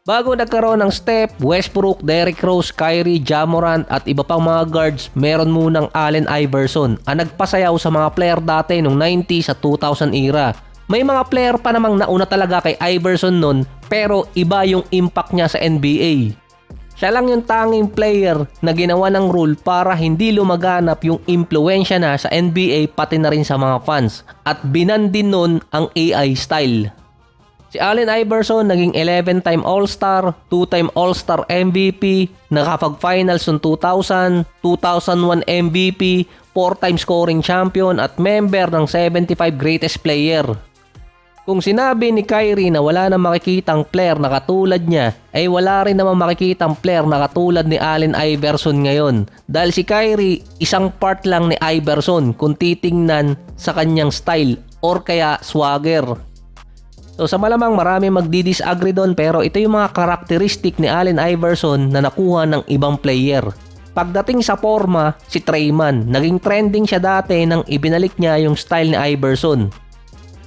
Bago nagkaroon ng Steph, Westbrook, Derrick Rose, Kyrie, Ja Morant at iba pang mga guards, meron munang Allen Iverson ang nagpasayaw sa mga player dati nung 90s at 2000 era. May mga player pa namang nauna talaga kay Iverson nun, pero iba yung impact niya sa NBA. Siya lang yung tanging player na ginawa ng rule para hindi lumaganap yung impluensya na sa NBA pati na rin sa mga fans, at binan din nun ang AI style. Si Allen Iverson naging 11-time All-Star, 2-time All-Star MVP, nakapag-finals noong 2000, 2001 MVP, 4-time scoring champion at member ng 75 greatest player. Kung sinabi ni Kyrie na wala na makikitang player na katulad niya, ay wala rin naman makikitang player na katulad ni Allen Iverson ngayon. Dahil si Kyrie, isang part lang ni Iverson kung titingnan sa kanyang style or kaya swagger. So sa malamang marami magdi-disagree doon, pero ito yung mga karakteristik ni Allen Iverson na nakuha ng ibang player. Pagdating sa forma, si Trayman, naging trending siya dati nang ibinalik niya yung style ni Iverson.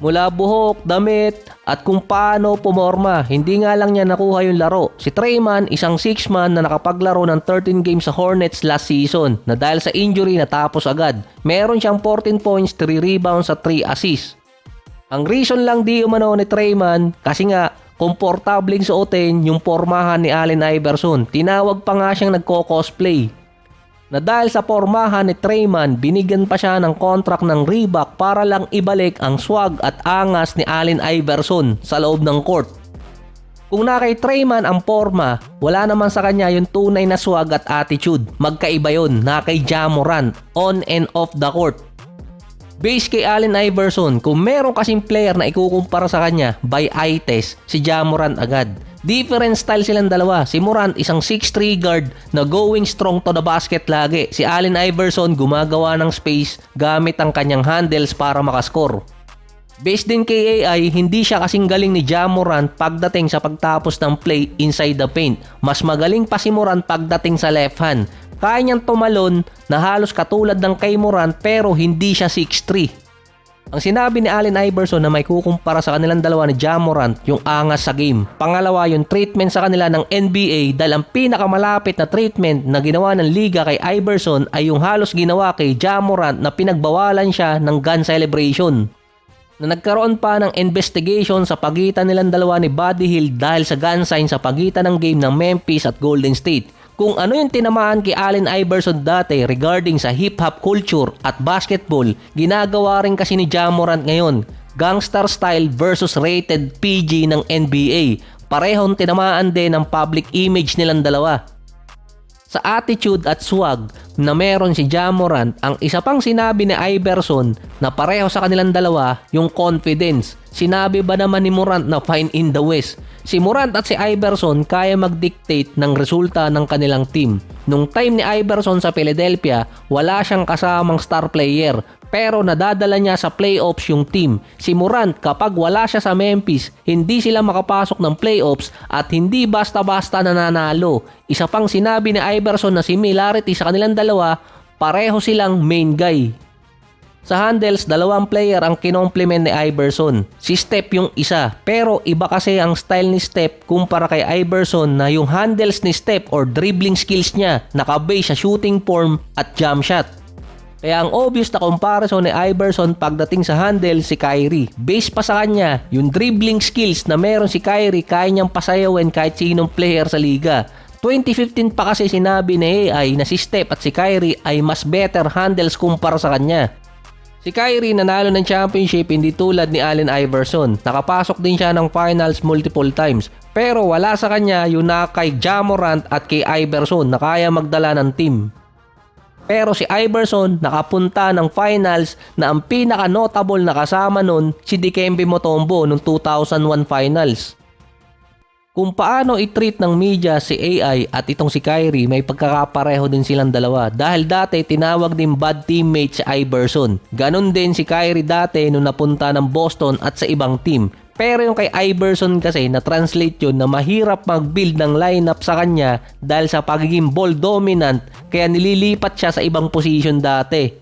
Mula buhok, damit, at kung paano pumorma, hindi nga lang niya nakuha yung laro. Si Trayman, isang 6-man na nakapaglaro ng 13 games sa Hornets last season na dahil sa injury natapos agad. Meron siyang 14 points, 3 rebounds at 3 assists. Ang reason lang di umano ni Trayman kasi nga komportableng suotin yung pormahan ni Allen Iverson. Tinawag pa nga siyang nagko-cosplay. Na dahil sa pormahan ni Trayman, binigyan pa siya ng contract ng Reebok para lang ibalik ang swag at angas ni Allen Iverson sa loob ng court. Kung na kay Trayman ang porma, wala naman sa kanya yung tunay na swag at attitude. Magkaiba yun na kay Ja Morant on and off the court. Base kay Allen Iverson, kung meron kasing player na ikukumpara sa kanya by eye test, si Ja Morant agad. Different style silang dalawa. Si Morant isang 6'3 guard na going strong to the basket lagi. Si Allen Iverson gumagawa ng space gamit ang kanyang handles para makascore. Based din kay AI, hindi siya kasing galing ni Ja Morant pagdating sa pagtapos ng play inside the paint. Mas magaling pa si Morant pagdating sa left hand. Kaya niyang tumalon na halos katulad ng kay Morant pero hindi siya 6'3". Ang sinabi ni Allen Iverson na may kukumpara sa kanilang dalawa ni Ja Morant yung angas sa game. Pangalawa, yung treatment sa kanila ng NBA dahil ang pinakamalapit na treatment na ginawa ng liga kay Iverson ay yung halos ginawa kay Ja Morant na pinagbawalan siya ng gun celebration. Na nagkaroon pa ng investigation sa pagitan nilang dalawa ni Buddy Hield dahil sa gun sign sa pagitan ng game ng Memphis at Golden State. Kung ano yung tinamaan kay Allen Iverson dati regarding sa hip-hop culture at basketball, ginagawa rin kasi ni Ja Morant ngayon. Gangster style versus rated PG ng NBA. Parehong tinamaan din ang public image nilang dalawa. Sa attitude at swag na meron si Ja Morant, ang isa pang sinabi ni Iverson na pareho sa kanilang dalawa, yung confidence. Sinabi ba naman ni Morant na fine in the West? Si Morant at si Iverson kaya mag-dictate ng resulta ng kanilang team. Nung time ni Iverson sa Philadelphia, wala siyang kasamang star player, pero nadadala niya sa playoffs yung team. Si Morant, kapag wala siya sa Memphis, hindi sila makapasok ng playoffs at hindi basta-basta nananalo. Isa pang sinabi ni Iverson na similarity sa kanilang dalawa, pareho silang main guy. Sa handles, dalawang player ang kinomplement ni Iverson. Si Steph yung isa, pero iba kasi ang style ni Steph kumpara kay Iverson na yung handles ni Steph or dribbling skills niya nakabase sa shooting form at jump shot. Kaya ang obvious na comparison ni Iverson pagdating sa handle si Kyrie. Base pa sa kanya, yung dribbling skills na meron si Kyrie kaya niyang pasayawin kahit sinong player sa liga. 2015 pa kasi sinabi ni AI na si Steph at si Kyrie ay mas better handles kumpara sa kanya. Si Kyrie nanalo ng championship hindi tulad ni Allen Iverson. Nakapasok din siya ng finals multiple times. Pero wala sa kanya yung kay Ja Morant at kay Iverson na kaya magdala ng team. Pero si Iverson nakapunta ng finals na ang pinaka-notable na kasama nun si Dikembe Mutombo noong 2001 finals. Kung paano i-treat ng media si AI at itong si Kyrie, may pagkakapareho din silang dalawa. Dahil dati tinawag din bad teammate si Iverson. Ganon din si Kyrie dati nung napunta ng Boston at sa ibang team. Pero yung kay Iverson kasi na-translate yun na mahirap mag-build ng lineup sa kanya dahil sa pagiging ball dominant kaya nililipat siya sa ibang position dati.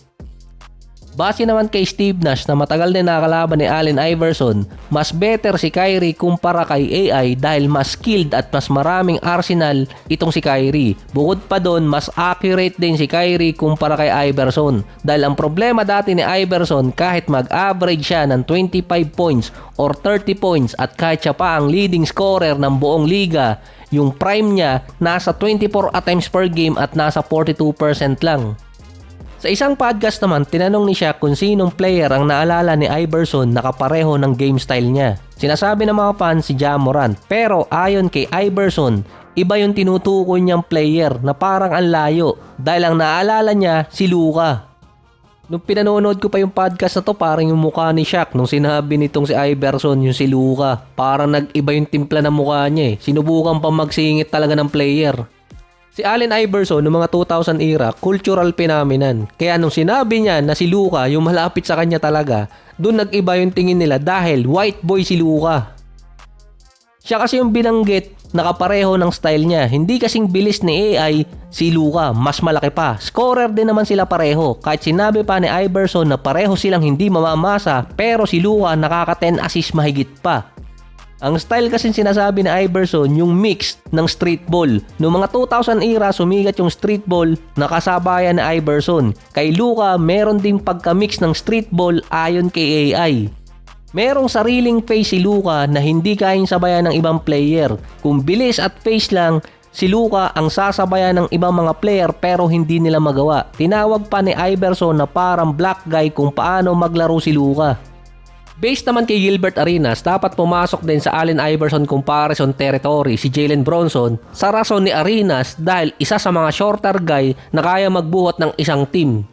Base naman kay Steve Nash na matagal din nakakalaban ni Allen Iverson, mas better si Kyrie kumpara kay AI dahil mas skilled at mas maraming arsenal itong si Kyrie. Bukod pa doon, mas accurate din si Kyrie kumpara kay Iverson. Dahil ang problema dati ni Iverson, kahit mag-average siya ng 25 points or 30 points at kahit siya pa ang leading scorer ng buong liga, yung prime niya nasa 24 attempts per game at nasa 42% lang. Sa isang podcast naman, tinanong ni Shaq kung sinong player ang naalala ni Iverson na kapareho ng game style niya. Sinasabi ng mga fans si Ja Morant, pero ayon kay Iverson, iba yung tinutukoy niyang player na parang ang layo dahil ang naalala niya si Luka. Nung pinanonood ko pa yung podcast na to, parang yung mukha ni Shaq nung sinabi nitong si Iverson yung si Luka. Parang nag-iba yung timpla ng mukha niya eh. Sinubukan pa magsingit talaga ng player. Si Allen Iverson noong mga 2000 era, cultural phenomenon. Kaya nung sinabi niya na si Luka yung malapit sa kanya talaga, doon nag-iba yung tingin nila dahil white boy si Luka. Siya kasi yung binanggit na kapareho ng style niya. Hindi kasing bilis ni AI si Luka, mas malaki pa. Scorer din naman sila pareho. Kahit sinabi pa ni Iverson na pareho silang hindi mamamasa, pero si Luka nakaka 10 assist mahigit pa. Ang style kasi sinasabi ni Iverson yung mix ng street ball. Noong mga 2000 era, sumigat yung street ball na kasabayan ni Iverson. Kay Luka, meron ding pagka-mix ng street ball ayon kay AI. Merong sariling face si Luka na hindi kayang sabayan ng ibang player. Kung bilis at face lang, si Luka ang sasabayan ng ibang mga player pero hindi nila magawa. Tinawag pa ni Iverson na parang black guy kung paano maglaro si Luka. Based naman kay Gilbert Arenas, dapat pumasok din sa Allen Iverson comparison territory si Jalen Bronson sa rason ni Arenas dahil isa sa mga shorter guy na kaya magbuhat ng isang team.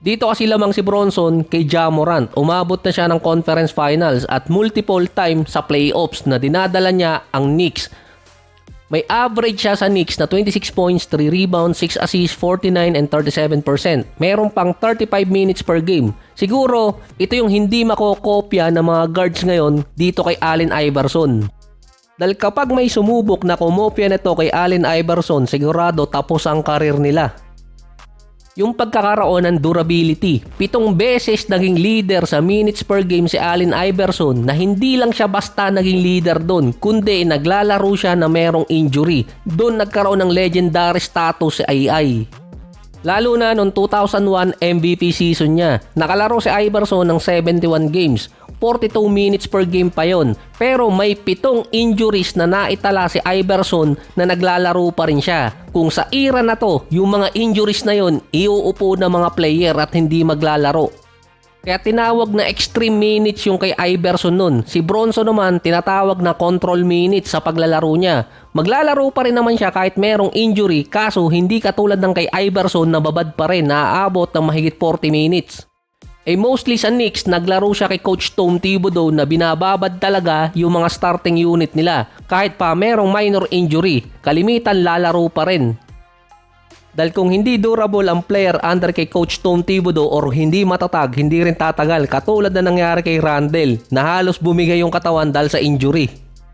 Dito kasi lamang si Bronson kay Ja Morant. Umabot na siya ng conference finals at multiple time sa playoffs na dinadala niya ang Knicks. May average siya sa Knicks na 26 points, 3 rebounds, 6 assists, 49 and 37%. Meron pang 35 minutes per game. Siguro, ito yung hindi makokopya ng mga guards ngayon dito kay Allen Iverson. Dahil kapag may sumubok na kumopya nito kay Allen Iverson, sigurado tapos ang karir nila. Yung pagkakaroon ng durability. 7 beses naging leader sa minutes per game si Allen Iverson na hindi lang siya basta naging leader doon, kundi naglalaro siya na merong injury. Doon nagkaroon ng legendary status si AI. Lalo na noong 2001 MVP season niya. Nakalaro si Iverson ng 71 games. 42 minutes per game pa yon. Pero may 7 injuries na naitala si Iverson na naglalaro pa rin siya. Kung sa era na to, yung mga injuries na yon, iuupo na mga player at hindi maglalaro. Kaya tinawag na extreme minutes yung kay Iverson nun. Si Bronson naman tinatawag na control minutes sa paglalaro niya. Maglalaro pa rin naman siya kahit merong injury, kaso hindi katulad ng kay Iverson na babad pa rin na aabot ng mahigit 40 minutes. Mostly sa Knicks, naglaro siya kay Coach Tom Thibodeau na binababad talaga yung mga starting unit nila. Kahit pa merong minor injury, kalimitan lalaro pa rin. Dahil kung hindi durable ang player under kay Coach Tom Thibodeau or hindi matatag, hindi rin tatagal katulad na nangyari kay Randle na halos bumigay yung katawan dahil sa injury.